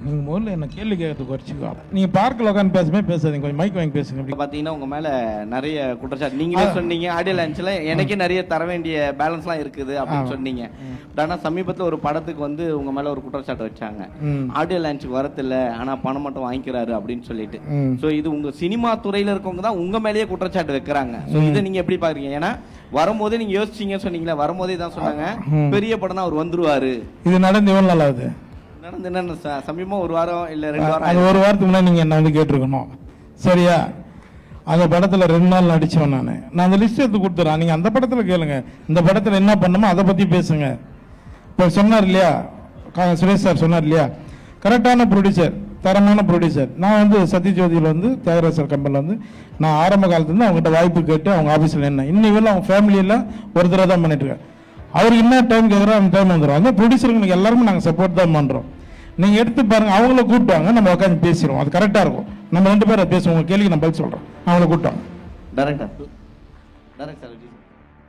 நீங்கள் முதல்ல என்ன கேள்வி கேட்கறதுக்கு குறைச்சிக்கோ. நீங்கள் பார்க்கில் உட்காந்து பேசாதீங்க, கொஞ்சம் மைக் வாங்கி பேசுங்க. இப்போ பார்த்தீங்கன்னா உங்கள் மேலே நிறைய குற்றச்சாட்டு நீங்களே சொன்னீங்க. ஆடியோ லான்ச்சில் எனக்கே நிறைய தர வேண்டிய பேலன்ஸ்லாம் இருக்குது அப்படின்னு சொன்னீங்க. பட் ஆனால் சமீபத்தில் ஒரு படத்துக்கு வந்து உங்கள் மேலே ஒரு குற்றச்சாட்டு வச்சாங்க. ஆடியோ லான்ச்சுக்கு வரதில்லை, ஆனால் பணம் மட்டும் வாங்கிக்கிறாரு அப்படின்னு சொல்லிட்டு. ஸோ இது உங்கள் சினிமா துறையில் இருக்கவங்க தான் உங்கள் மேலேயே குற்றச்சாட்டு வைக்கிறாங்க. ஸோ இதை நீங்கள் எப்படி பார்க்குறீங்க? ஏன்னா வரும்போதே நீங்கள் யோசிச்சிங்க சொன்னீங்களா, வரும்போதே தான் சொன்னாங்க பெரிய படம் அவர் வந்துருவாரு. இது நடந்து எவ்வளோ நாள் ஆகுது? நடந்து என்ன சமீபமாக ஒரு வாரம் இல்லை 2 வாரம். அது ஒரு வாரத்துக்கு முன்னாடி நீங்கள் என்ன வந்து கேட்டிருக்கணும், சரியா? அந்த படத்தில் 2 நாள் நடித்தவன் நான் அந்த லிஸ்ட் எடுத்து கொடுத்துறேன். நீங்கள் அந்த படத்தில் கேளுங்க, இந்த படத்தில் என்ன பண்ணணுமோ அதை பற்றி பேசுங்க. இப்போ சொன்னார் இல்லையா சுரேஷ் சார், சொன்னார் இல்லையா, கரெக்டான ப்ரொடியூசர், தரமான ப்ரொடியூசர். நான் வந்து சத்யஜோதியில் வந்து தியாகராஜர் கம்பெனியில் வந்து நான் ஆரம்ப காலத்துலேருந்து அவங்ககிட்ட வாய்ப்பு கேட்டு அவங்க ஆஃபீஸில் என்ன இன்னைக்கு அவங்க ஃபேமிலியில் ஒரு தடவை தான் பண்ணிட்டு இருக்கேன். அவருக்கு என்ன டைம் கேட்குறோ அந்த டைம் வந்துடும். அந்த ப்ரொடியூசருக்கு எல்லாருமே நாங்கள் சப்போர்ட் தான் பண்ணுறோம். நீங்கள் எடுத்து பாருங்கள், அவங்கள கூப்பிட்டாங்க, நம்ம உட்காந்து பேசிடுவோம், அது கரெக்டாக இருக்கும். நம்ம 2 பேரை பேசுவோம், உங்கள் கேள்விக்கு நான் பதில் சொல்கிறேன். அவங்கள கூப்பிட்டாங்க. டேரக்டர்